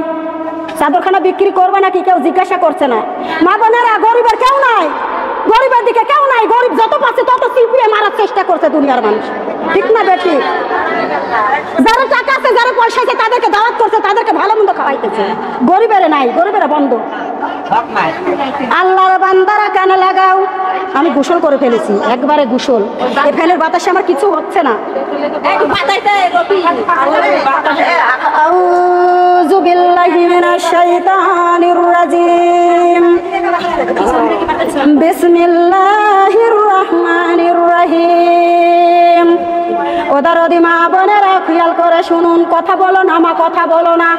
চাদরখানা বিক্রি করবা নাকি, কেউ জিজ্ঞাসা করছে না। মা বোনেরা, গরিবের কেউ নাই, গরিবের দিকে কেউ নাই, গরিব যত পাচ্ছে তত চিপিয়ে মারার চেষ্টা করছে দুনিয়ার মানুষ, ঠিক না বেটি? যারা টাকা আছে, যারা পয়সা আছে, তাদেরকে দাওয়াত করছে, তাদেরকে ভালো মন্দ খাওয়াইতেছে, গরিবের নাই, গরিবের বন্ধ। আল্লাহর বান্দারা কানে লাগাও, আমি গোসল করে ফেলেছি, একবারে গোসল, এই ফ্যানের বাতাসে আমার কিছু হচ্ছে না। আউযু বিল্লাহি মিনাশ শাইতানির রাজিম, বিসমিল্লাহির রহমানির রহিম। ওদারদি মা বোনেরা খেয়াল করে শুনুন, কথা বলো না মা, কথা বলো না,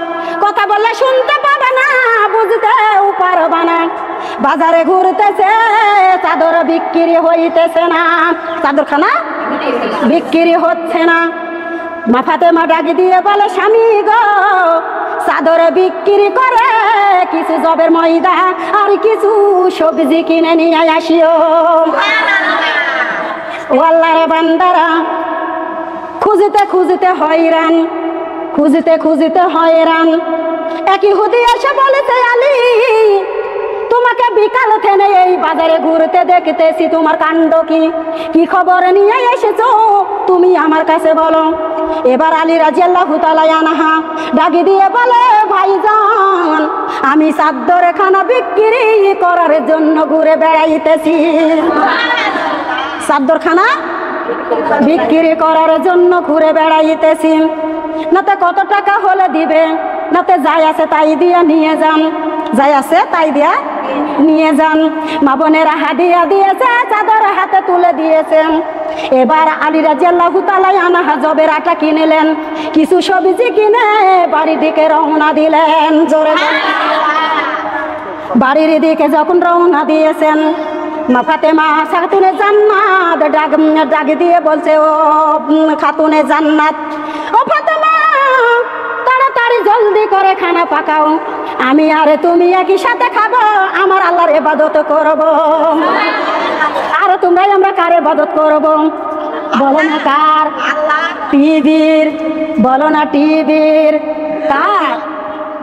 কথা বললে শুনতে পাবে না, বুঝতেও পারবে না। বাজারে ঘুরতেছে, চাদর বিক্রি হইতেছে না, চাদরখানা বিক্রি হচ্ছে না। মা ফাতেমা ডাক দিয়ে বলে, স্বামী গো, চাদর বিক্রি করে কিছু জবের ময়দা আর কিছু সবজি কিনে নিয়ে আসিও। ও আল্লাহর বান্দারা, খুঁজিতে খুঁজিতে হয়রান, খুঁজিতে খুঁজিতে হয়রান। এক ইহুদি এসে বলেছে, আলী তোমাকে বিকাল থেকে এই বাজারে ঘুরতে দেখতেছি, তোমার কাণ্ড কি, কি খবর নিয়ে এসেছো তুমি আমার কাছে বলো। এবার আলী রাদিয়াল্লাহু তাআলা আনহা ডাকি দিয়ে বলে, ভাইজান আমি চাদরখানা বিক্রি করার জন্য ঘুরে বেড়াইতেছি। চাদরখানা বিক্রি করার জন্য ঘুরে বেড়াইতেছি, নাতে কত টাকা হলে দিবে, নাতে যাই আছে তাই দিয়া নিয়ে যান, যাই আছে তাই দিয়া নিয়ে যান। মা বোনেরা হাদিয়া দিয়েছে, চাদর হাতে তুলে দিয়েছেন। এবার আলী রাদিয়াল্লাহু তাআলা আনহা জবের আটা কিনলেন, কিছু সবজি কিনে বাড়ির দিকে রওনা দিলেন। জোরে বাড়ির দিকে যখন রওনা দিয়েছেন, মা ফাতেমা খাতুনে জান্নাত ডাক দিয়ে বলছে, ও খাতুনে জান্নাত, ও ফাতেমা তাড়াতাড়ি জলদি করে খানা পাকাও, আমি আর তুমি একই সাথে খাবো, আমার আল্লাহর ইবাদত করব। আর তোমরাই আমরা কার ইবাদত করব? বলো না কার? টিভির। বলো না টিভির কার?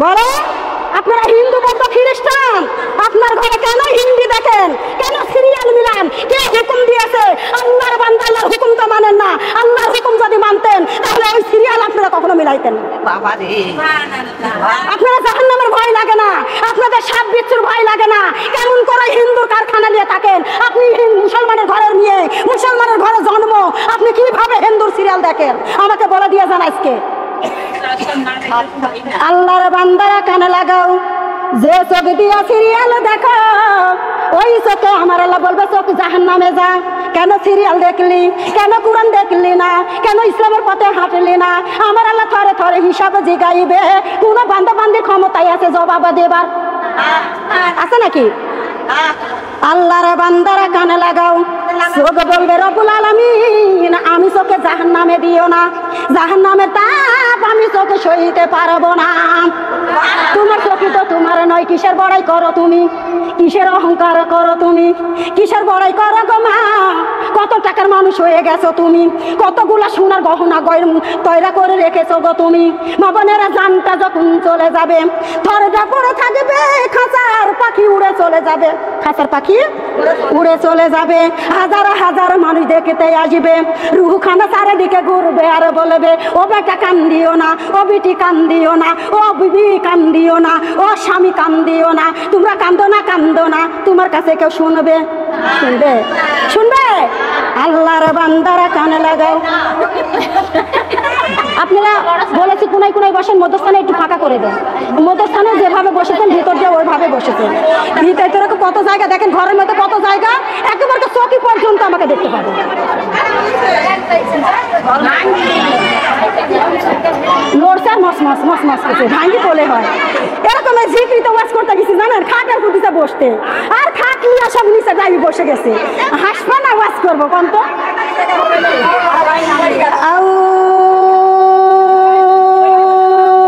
বলো। আপনারা হিন্দু বৌদ্ধ খ্রিস্টান, আপনার ঘরে কেন হিন্দি দেখেন, কেন সিরিয়াল মিলান, কে হুকুম দিয়েছে? আল্লাহর বান্দা আল্লাহর হুকুম তো মানেন না। আল্লাহর হুকুম যদি মানতেন তাহলে ওই সিরিয়াল আপনারা কখনো মিলাইতেন না। আপনারা জাহান্নামের ভয় লাগে না, আপনাদের সাপ বিচ্ছুর ভয় লাগে না, কেমন করে হিন্দুর কারখানা নিয়ে থাকেন? আপনি মুসলমানের ঘরের মেয়ে, মুসলমানের ঘরে জন্ম, আপনি কিভাবে হিন্দুর সিরিয়াল দেখেন আমাকে বলে দিয়ে যান আজকে। আল্লাহর বান্দারা কানে লাগাও, যে চোখ দিয়া সিরিয়াল দেখো ওই চোখে আমার আল্লাহ বলবে চোখ জাহান্নামে যা। কেন সিরিয়াল দেখলি, কেন কোরআন দেখলি না, কেন ইসলামের পথে হাঁটলি না? আমার আল্লাহ থরে থরে হিসাবে জিগাইবে। কোন বান্দা বান্দির ক্ষমতায় আছে জবাব দেবার? আছে নাকি? আল্লাহর বান্দারা কানে লাগাও, চোখ বলবে রব্বুল আলামিন আমি চোখে জাহান্নামে দিও না, জাহান্নামের তাপ আমি চোখে সইতে পারবো না। তোমার চোখে তো তোমার নয়, কিসের বড়াই করো তুমি, কিসের অহংকার করো তুমি, কিসের বড়াই করো গো মা? কত টাকার মানুষ হয়ে গেছো তুমি, কতগুলা সোনার গহনা তৈরা করে রেখেছো গো তুমি। মা বোনেরা জানটা যখন চলে যাবে, থরটা পড়ে থাকবে, খাঁচার পাখি উড়ে চলে যাবে, খাঁচার পাখি উড়ে চলে যাবে। হাজার হাজার মানুষ দেখতে আসবে, রুহখানা চারিদিকে ঘুরবে আর বলবে, ও বেটা কান্দিও না, ও বিটি কান্দিও না, ও বিবি কান্দিও না, ও স্বামী কান্দিও না, তোমরা কান্দো না, কান্দো না। তোমার কাছে কেউ শুনবে? শুনবে? শুনবে? আল্লাহর বান্দারা কানে লাগাও। আপনারা বলেছি কোনায় কোনায় বসেন, মধ্যস্থানে একটু ফাঁকা করে দেন। মধ্যস্থানে যেভাবে বসেছেন ভিতর দিয়ে ওইভাবে বসেছেন। ভিতরে কত জায়গা দেখেন, ঘরের মধ্যে কত জায়গা, একেবারে চৌকি পর্যন্ত আমাকে দেখতে পাবেন। লড়ছে মস মস মস মস করছে, ভাঙ্গি তোলে হয় এরকম। ঝিকরিতে ওয়াজ করতে গেছি জানেন, খাটের পুঁতিতে বসতে, আর খাট নিয়ে সব নিচে যাই বসে গেছে। হাসপা না ওয়াজ করবো কোন তো?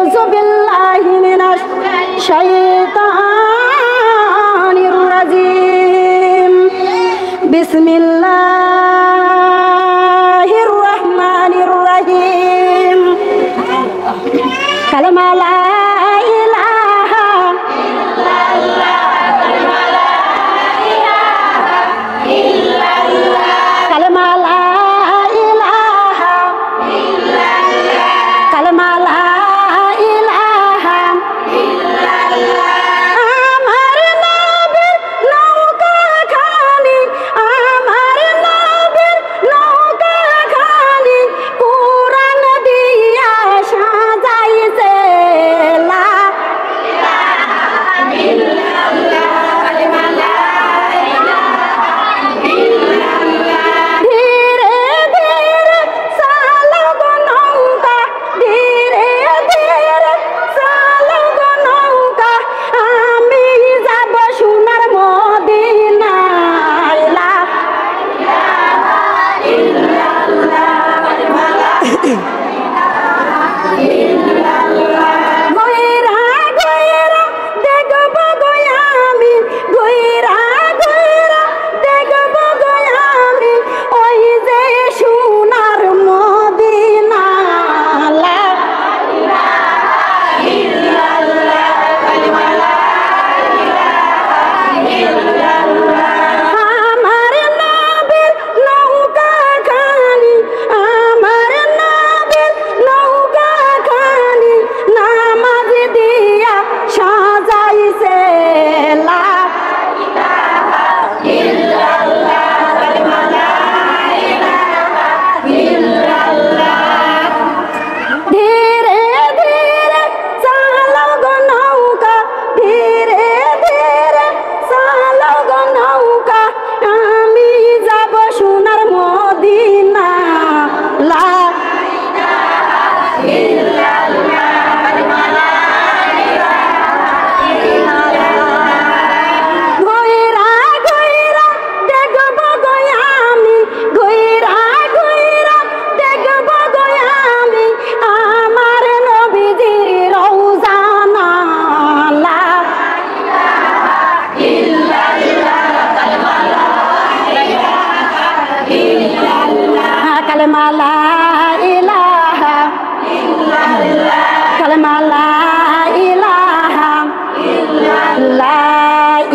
আউযু বিল্লাহি মিনাশ শাইতানির রাজিম, বিসমিল্লাহির রহমানির রহিম। কালেমা লা ইলাহা ইল্লাল্লাহ, কালেমা লা ইলাহা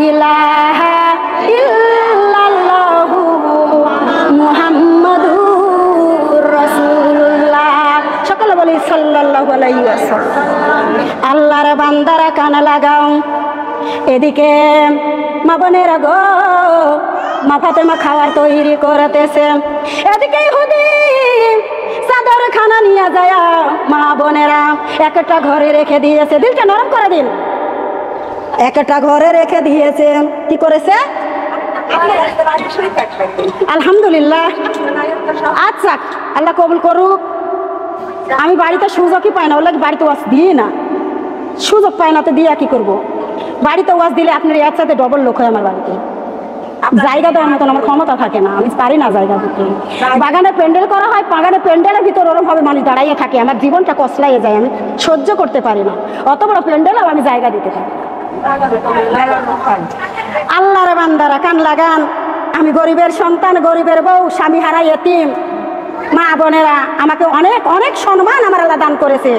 ইলাহা ইল্লাল্লাহু মুহাম্মাদুর রাসূলুল্লাহ। সকলে বলি সাল্লাল্লাহু আলাইহি ওয়াসাল্লাম। আল্লাহর বান্দারা কান লাগাও, এদিকে মা বোনেরা গো, মা ফাতেমা খাওয়ার তৈরি করতেছে, এদিকে ইহুদি চাদর খানা নিয়ে যায় মা বোনেরা একটা ঘরে রেখে দিয়েছে। দিলটা নরম করে দিন। একটা ঘরে রেখে দিয়েছে। কি করেছে? আলহামদুলিল্লাহ। আচ্ছা, আল্লাহ কবুল করুক। আমি বাড়িতে সুযোগই পাই না, ওর লাগে বাড়িতে ওয়াজ দিই না, সুযোগ পাই না তো দিয়ে কি করবো? বাড়িতে ওয়াজ দিলে আপনার একসাথে ডবল লোক হয় আমার বাড়িতে। জায়গা দেওয়ার মতন আমার ক্ষমতা থাকে না, আমি পারি না জায়গা দিতে। বাগানে প্যান্ডেল করা হয়, বাগানে প্যান্ডেলের ভিতর ওরম ভাবে মানুষ দাঁড়াইয়ে থাকে, আমার জীবনটা কসলাইয়ে যায়, আমি সহ্য করতে পারি না। অত বড় প্যান্ডেলও আমি জায়গা দিতে পারি। আল্লাহর বান্দারা কান লাগান, আমি গরিবের সন্তান, গরিবের বউ, স্বামী হারা এতিম। মা বোনেরা আমাকে অনেক অনেক সম্মান আমার আল্লাহ দান করেছে।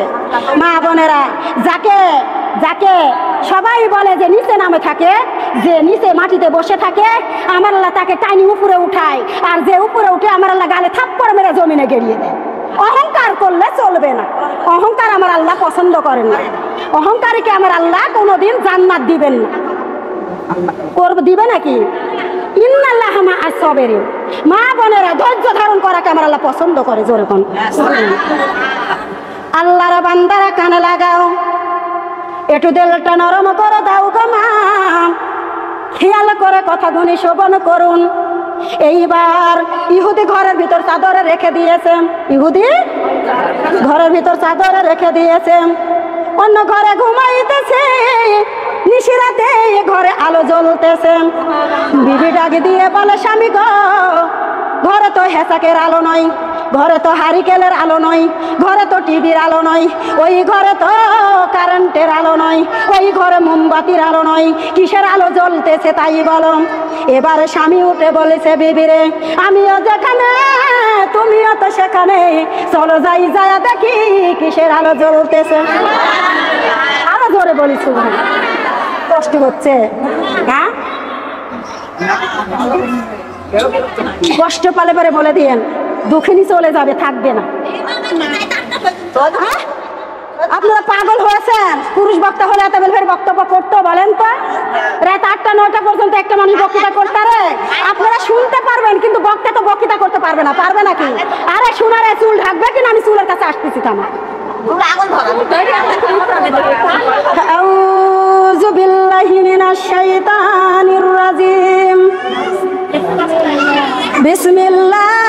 মা বোনেরা যাকে যাকে সবাই বলে যে নিচে নামে থাকে, যে নিচে মাটিতে বসে থাকে, আমার আল্লাহ তাকে টাইনি উপরে উঠায়, আর যে উপরে উঠে আমার আল্লাহ গালে থাপ্পড় মেরে জমিনে গেড়িয়ে দেয়। অহংকার করলে চলবে না, অহংকার আমার আল্লাহ পছন্দ করেন না। অহংকারীকে আমার আল্লাহ কোনোদিন জান্নাত দিবেন না। দিবে নাকি? ইন্নাল্লাহ মা আস-সাবিরিন। মা বোনেরা ধৈর্য ধারণ করাকে আমার আল্লাহ পছন্দ করে। জোরে কোন আল্লাহর বান্দারা কানে লাগাও, একটু দিলটা নরম করে দাও গো মা, খেয়াল করে কথাগুলি শ্রবণ করুন। এইবার ইহুদি ঘরের ভিতর চাদরে রেখে দিয়েছে, ইহুদি ঘরের ভিতর চাদরে রেখে দিয়েছে, অন্য ঘরে ঘুমাইতেছে। নিশিরাতে ঘরে আলো জ্বলতেছে। বিবি ডাক দিয়ে বলে, স্বামী গো, ঘরে তো হেসাকের আলো নয়, ঘরে তো হারিকেলের আলো নয়, ঘরে তো টিভির আলো নয়, ওই ঘরে তো কারেন্টের আলো নয়, ওই ঘরে মোমবাতির আলো নয়, কিসের আলো জ্বলতেছে তাই বলো। এবারে স্বামী উঠে বলেছে, বিবিরে আমিও যেখানে তুমিও তো সেখানে, চলো যাই যায় দেখি কিসের আলো জ্বলতেছে। আরো জোরে বলিস, কষ্ট হচ্ছে? হ্যাঁ, কষ্ট পালে পরে বলে দিয়েন, দুঃখিনী চলে যাবে, থাকবে না। আপনারা পাগল হয়েছেন? পুরুষ বক্তা হলে এত বেল বক্তব্য করতো বলেন তো? রাত 8টা 9টা পর্যন্ত একটা মানুষ বক্তৃতা করতে রে, আপনারা শুনতে পারবেন কিন্তু বক্তা তো বক্তৃতা করতে পারবে না। পারবে নাকি? আরে শোনারে চুল ঢাকবে কিনা? আমি চুলের কাছে আসতেছি। থামা। আউযু বিল্লাহি মিনাশ শাইতানির রাজিম। বিসমিল্লাহ